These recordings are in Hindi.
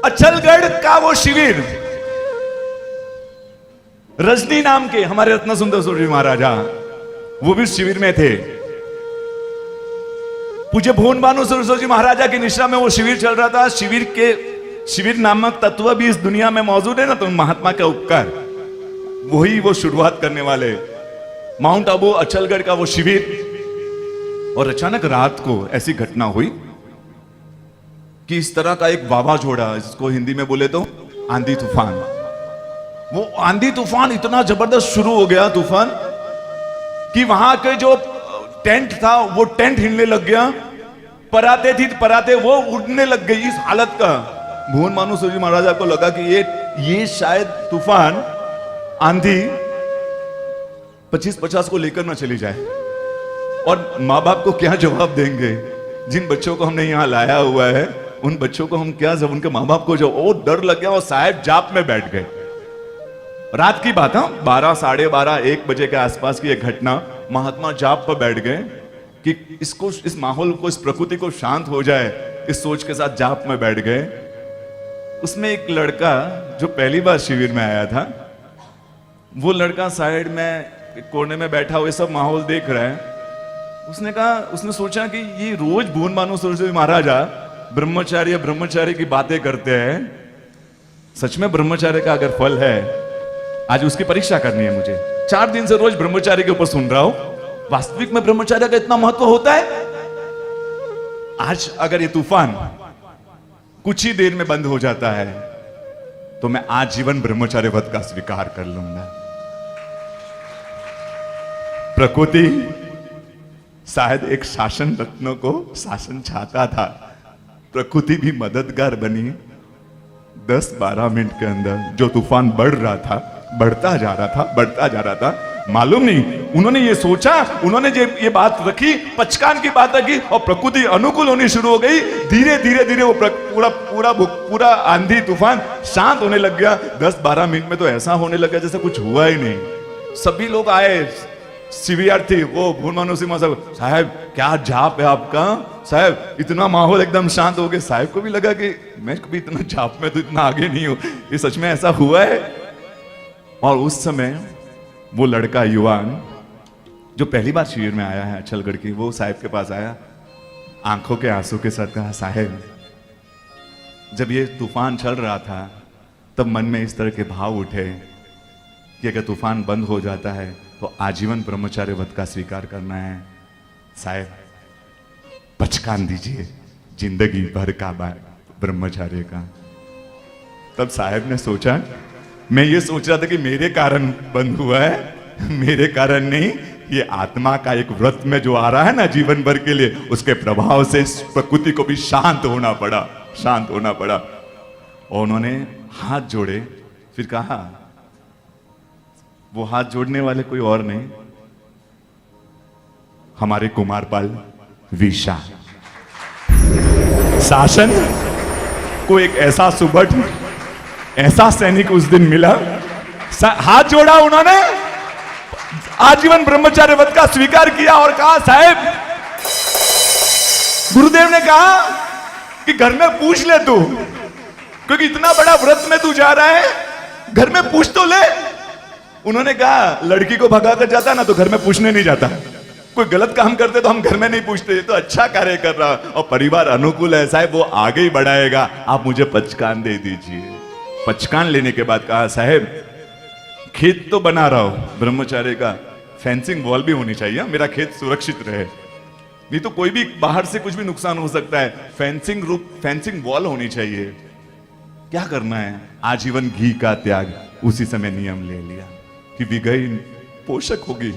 अचलगढ़ का वो शिविर, रजनी नाम के हमारे रत्न सुंदर सूर्य महाराजा वो भी शिविर में थे। पूज्य भुवन भानु सरस्वती महाराजा की निश्रा में वो शिविर चल रहा था। शिविर नामक तत्व भी इस दुनिया में मौजूद है ना, तो महात्मा का उपकार, वही वो शुरुआत करने वाले माउंट आबू अचलगढ़ का वो शिविर। और अचानक रात को ऐसी घटना हुई कि इस तरह का एक वावाझोड़ा, इसको हिंदी में बोले तो आंधी तूफान, वो आंधी तूफान इतना जबरदस्त शुरू हो गया तूफान कि वहां के जो टेंट था वो टेंट हिलने लग गया, पराते वो उड़ने लग गई। इस हालत का भुवन भानु सूर्य महाराजा को लगा कि ये शायद तूफान आंधी 25-50 को लेकर ना चली जाए, और माँ बाप को क्या जवाब देंगे? जिन बच्चों को हमने यहां लाया हुआ है उन बच्चों को हम क्या, जब उनके माँ बाप को जो वो डर लग गया और साहब जाप में बैठ गए। रात की बात है, 12, 12:30, 1 बजे के आसपास की एक घटना। महात्मा जाप पर बैठ गए कि इस माहौल को, इस प्रकृति को शांत हो जाए, इस सोच के साथ जाप में बैठ गए। उसमें एक लड़का जो पहली बार शिविर में आया था, वो लड़का साइड में कोने में बैठा हुआ सब माहौल देख रहा है। उसने सोचा कि ये रोज भुवन भानु सरस्वती महाराजा ब्रह्मचार्य की बातें करते हैं, सच में ब्रह्मचार्य का अगर फल है, आज उसकी परीक्षा करनी है मुझे। 4 दिन से रोज ब्रह्मचार्य के ऊपर सुन रहा हूं, वास्तविक में ब्रह्मचार्य का इतना महत्व होता है? आज अगर ये तूफान कुछ ही देर में बंद हो जाता है तो मैं आजीवन ब्रह्मचार्य व्रत का स्वीकार कर लूंगा। प्रकृति शायद एक शासन रत्नों को शासन चाहता था, प्रकृति भी मददगार बनी। 10-12 मिनट के अंदर जो तूफान बढ़ता जा रहा था, मालूम नहीं उन्होंने ये सोचा, उन्होंने ये बात रखी, पचकान की बात रखी, और प्रकृति अनुकूल होनी शुरू हो गई। धीरे धीरे वो पूरा आंधी तूफान शांत होने लग गया। 10-12 मिनट में तो ऐसा होने लगा जैसे कुछ हुआ ही नहीं। सभी लोग आए, शिविरार्थी, वो भुवन भानु साहब क्या जाप है आपका साहब, इतना माहौल एकदम शांत हो गया। साहब को भी लगा कि मैं कभी इतना जाप में तो इतना आगे नहीं हूं, ये सच में ऐसा हुआ है? और उस समय वो लड़का युवान जो पहली बार शिविर में आया है अचलगढ़ की, वो साहब के पास आया, आंखों के आंसू के साथ कहा, साहब जब ये तूफान चल रहा था तब मन में इस तरह के भाव उठे कि अगर तूफान बंद हो जाता है तो आजीवन ब्रह्मचार्य व्रत का स्वीकार करना है। साहब पचकान दीजिए जिंदगी भर का ब्रह्मचार्य का। तब साहब ने सोचा, मैं ये सोच रहा था कि मेरे कारण बंद हुआ है, मेरे कारण नहीं, ये आत्मा का एक व्रत में जो आ रहा है ना जीवन भर के लिए, उसके प्रभाव से प्रकृति को भी शांत होना पड़ा। और उन्होंने हाथ जोड़े, फिर कहा, वो हाथ जोड़ने वाले कोई और नहीं, हमारे कुमारपाल विशा। शासन को एक ऐसा सुबट, ऐसा सैनिक उस दिन मिला, हाथ जोड़ा उन्होंने, आजीवन ब्रह्मचार्य व्रत का स्वीकार किया और कहा, साहब गुरुदेव ने कहा कि घर में पूछ ले तू, क्योंकि इतना बड़ा व्रत में तू जा रहा है, घर में पूछ तो ले। उन्होंने कहा, लड़की को भगा कर जाता ना तो घर में पूछने नहीं जाता, कोई गलत काम करते तो हम घर में नहीं पूछते, ये तो अच्छा कार्य कर रहा और परिवार अनुकूल है साहब, वो आगे ही बढ़ाएगा, आप मुझे पचकान दे दीजिए। पचकान लेने के बाद कहा, साहब खेत तो बना रहा हूं ब्रह्मचार्य का, फेंसिंग वॉल भी होनी चाहिए, मेरा खेत सुरक्षित रहे, नहीं तो कोई भी बाहर से कुछ भी नुकसान हो सकता है, फेंसिंग वॉल होनी चाहिए। क्या करना है? आजीवन घी का त्याग। उसी समय नियम ले लिया कि विगई पोषक होगी,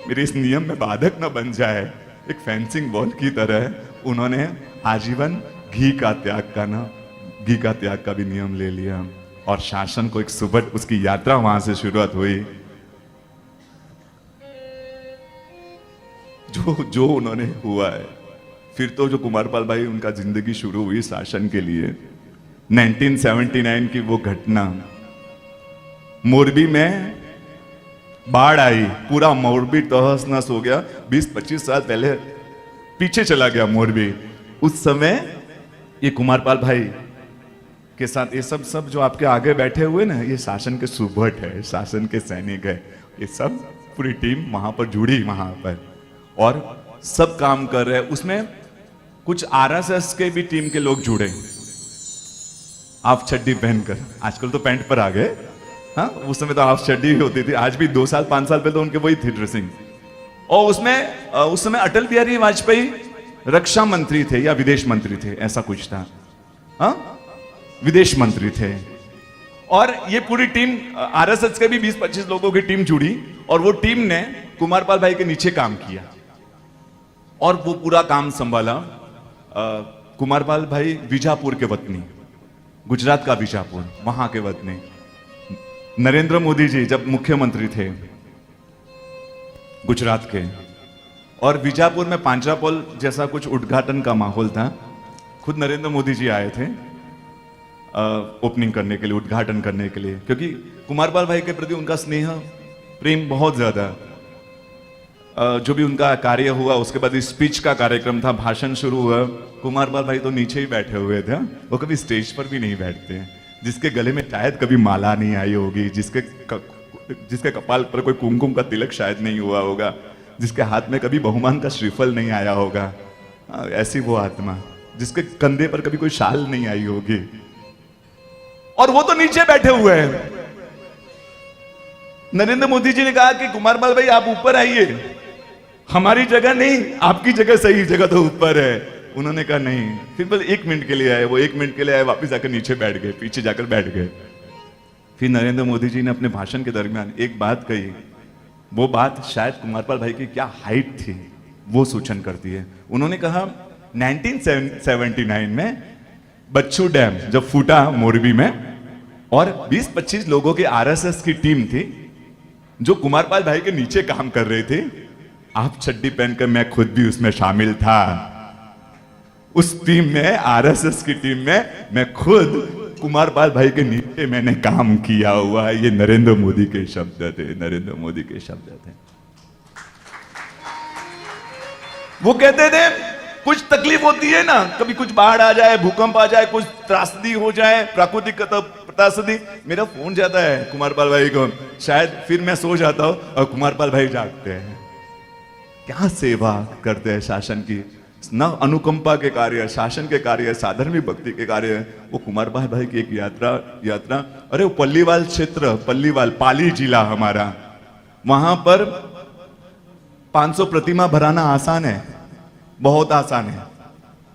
मेरे इस नियम में बाधक न बन जाए। एक फेंसिंग वॉल की तरह उन्होंने आजीवन घी का त्याग का भी नियम ले लिया। और शासन को एक सुबह उसकी यात्रा वहां से शुरुआत हुई। जो उन्होंने हुआ है, फिर तो जो कुमारपाल भाई उनका जिंदगी शुरू हुई शासन के लिए। 1979 की वो घटना, मोरबी में बाढ़ आई, पूरा मोरबी तहस नहस हो गया। 20-25 साल पहले पीछे चला गया मोरबी। उस समय ये कुमारपाल भाई के साथ ये सब जो आपके आगे बैठे हुए ना, ये शासन के सुभट है, शासन के सैनिक है। ये सब पूरी टीम वहां पर जुड़ी वहां पर और सब काम कर रहे हैं। उसमें कुछ आरएसएस के भी टीम के लोग जुड़े, हाफ चड्डी पहनकर। आजकल तो पैंट पर आ गए, हाँ उस समय तो हाफ चड्डी ही होती थी। आज भी 2 साल 5 साल पहले तो उनके वही थी ड्रेसिंग। और उसमें उस समय अटल बिहारी वाजपेयी रक्षा मंत्री थे या विदेश मंत्री थे, ऐसा कुछ था, हाँ विदेश मंत्री थे। और ये पूरी टीम आरएसएस के भी 20-25 लोगों की टीम जुड़ी और वो टीम ने कुमारपाल भाई के नीचे काम किया और वो पूरा काम संभाला। कुमारपाल भाई बीजापुर के वतनी, गुजरात का बीजापुर, वहां के वतनी। नरेंद्र मोदी जी जब मुख्यमंत्री थे गुजरात के, और बीजापुर में पांचापोल जैसा कुछ उद्घाटन का माहौल था, खुद नरेंद्र मोदी जी आए थे ओपनिंग करने के लिए, उद्घाटन करने के लिए, क्योंकि कुमारपाल भाई के प्रति उनका स्नेह प्रेम बहुत ज्यादा। जो भी उनका कार्य हुआ, उसके बाद स्पीच का कार्यक्रम था, भाषण शुरू हुआ, कुमारपाल भाई तो नीचे ही बैठे हुए थे। वो कभी स्टेज पर भी नहीं बैठते। जिसके गले में शायद कभी माला नहीं आई होगी, जिसके कपाल पर कोई कुमकुम का तिलक शायद नहीं हुआ होगा, जिसके हाथ में कभी बहुमान का श्रीफल नहीं आया होगा, ऐसी वो आत्मा, जिसके कंधे पर कभी कोई शाल नहीं आई होगी, और वो तो नीचे बैठे हुए हैं। नरेंद्र मोदी जी ने कहा कि कुमारपाल भाई आप ऊपर आइए, हमारी जगह नहीं, आपकी जगह सही, जगह तो ऊपर है। उन्होंने कहा नहीं, फिर बस 1 मिनट के लिए आए, वो 1 मिनट के लिए आए, वापस जाकर नीचे बैठ गए, पीछे जाकर बैठ गए। फिर नरेंद्र मोदी जी ने अपने भाषण के दरमियान एक बात कही, वो बात शायद कुमारपाल भाई की क्या हाइट थी वो सूचन करती है। उन्होंने कहा 1979 में बच्चू डैम जब फूटा मोरबी में, और 20-25 लोगों की आरएसएस की टीम थी जो कुमारपाल भाई के नीचे काम कर रहे थे। आप चड्डी पहनकर, मैं खुद भी उसमें शामिल था, उस टीम में, आरएसएस की टीम में मैं खुद कुमारपाल भाई के नीचे मैंने काम किया हुआ है। ये नरेंद्र मोदी के शब्द थे, नरेंद्र मोदी के शब्द थे। वो कहते थे कुछ तकलीफ होती है ना, कभी कुछ बाढ़ आ जाए, भूकंप आ जाए, कुछ त्रासदी हो जाए, प्राकृतिक त्रासदी, मेरा फोन जाता है कुमारपाल भाई को, शायद फिर मैं सो जाता हूं और कुमारपाल भाई जागते हैं। क्या सेवा करते हैं शासन की, न अनुकंपा के कार्य, शासन के कार्य, साधर्मिक भक्ति के कार्य। वो कुमारपाल भाई की एक यात्रा, अरे वो पल्लीवाल क्षेत्र, पल्लीवाल पाली जिला हमारा, वहां पर 500 प्रतिमा भराना आसान है, बहुत आसान है।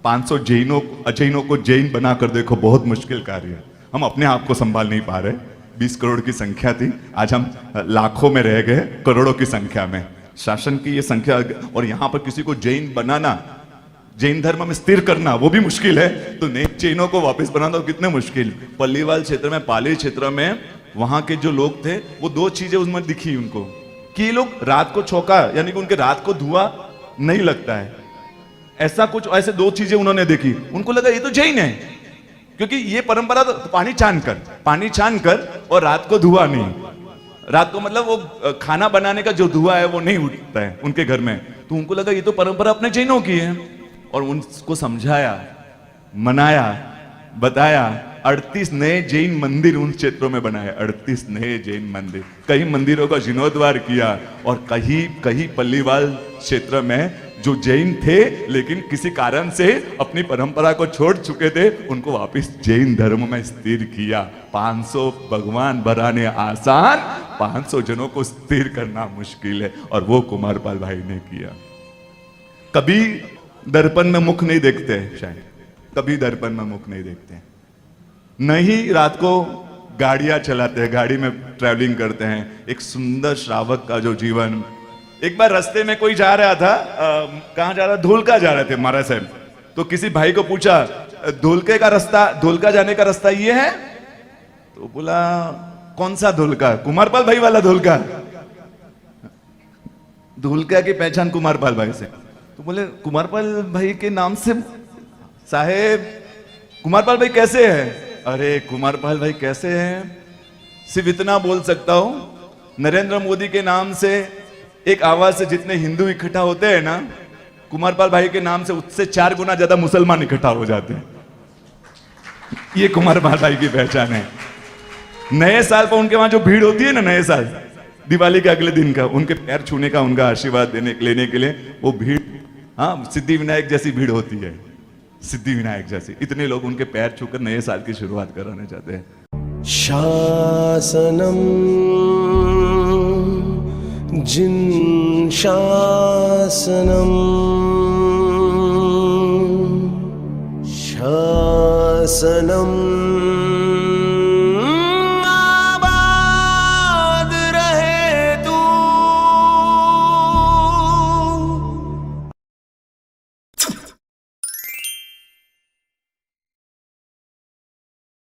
500 अजैनों को जैन बनाकर देखो, बहुत मुश्किल कार्य है। हम अपने आप को संभाल नहीं पा रहे। 20 करोड़ की संख्या थी, आज हम लाखों में रह गए, करोड़ों की संख्या में। शासन की ये संख्या, और यहां पर किसी को जैन बनाना, जैन धर्म में स्थिर करना, वो भी मुश्किल है, तो नए जैनों को वापस बनाना कितने मुश्किल। पल्लीवाल क्षेत्र में, पाली क्षेत्र में, वहां के जो लोग थे, वो 2 चीजें उसमें दिखी उनको, कि ये लोग रात को चौका, यानी कि उनके रात को धुआं नहीं लगता है, ऐसा कुछ, ऐसे 2 चीजें उन्होंने देखी। उनको लगा ये तो जैन है, क्योंकि ये परंपरा तो पानी छान कर और रात को धुआं नहीं, रात को मतलब वो खाना बनाने का जो धुआं है वो नहीं उठता है उनके घर में, तो उनको लगा ये तो परंपरा अपने जैनों की है। और उनको समझाया, मनाया, बताया। 38 नए जैन मंदिर उन क्षेत्रों में बनाए, 38 नए जैन मंदिर, कई मंदिरों का जीर्णोद्धार किया, और कहीं पल्लीवाल क्षेत्र में जो जैन थे लेकिन किसी कारण से अपनी परंपरा को छोड़ चुके थे, उनको वापस जैन धर्म में स्थिर किया। 500 भगवान बनाने आसान, 500 जनों को स्थिर करना मुश्किल है, और वो कुमारपाल भाई ने किया। कभी दर्पण में मुख नहीं देखते, शायद कभी दर्पण में मुख नहीं देखते, नहीं रात को गाड़ियां चलाते हैं, गाड़ी में ट्रैवलिंग करते हैं। एक सुंदर श्रावक का जो जीवन। एक बार रास्ते में कोई जा रहा था, कहां जा रहा, धोलका जा रहे थे महाराज साहब, तो किसी भाई को पूछा धोलका जाने का रास्ता ये है? तो बोला कौन सा धोलका? कुमारपाल भाई वाला धोलका। धोलका की पहचान कुमारपाल भाई से। तो बोले कुमारपाल भाई के नाम से साहेब, कुमारपाल भाई कैसे हैं? अरे कुमारपाल भाई कैसे हैं, सिर्फ इतना बोल सकता हूं, नरेंद्र मोदी के नाम से एक आवाज से जितने हिंदू इकट्ठा होते हैं ना, कुमारपाल भाई के नाम से उससे 4 गुना ज्यादा मुसलमान इकट्ठा हो जाते हैं। ये कुमार भाई की पहचान है। नए साल पर उनके वहां जो भीड़ होती है ना, नए साल दिवाली के अगले दिन का, उनके पैर छूने का, उनका आशीर्वाद लेने के लिए वो भीड़, हाँ, सिद्धि विनायक जैसी भीड़ होती है, सिद्धि विनायक जैसी। इतने लोग उनके पैर छूकर नए साल की शुरुआत कराने चाहते हैं। शासनम जिन शासनम शासनम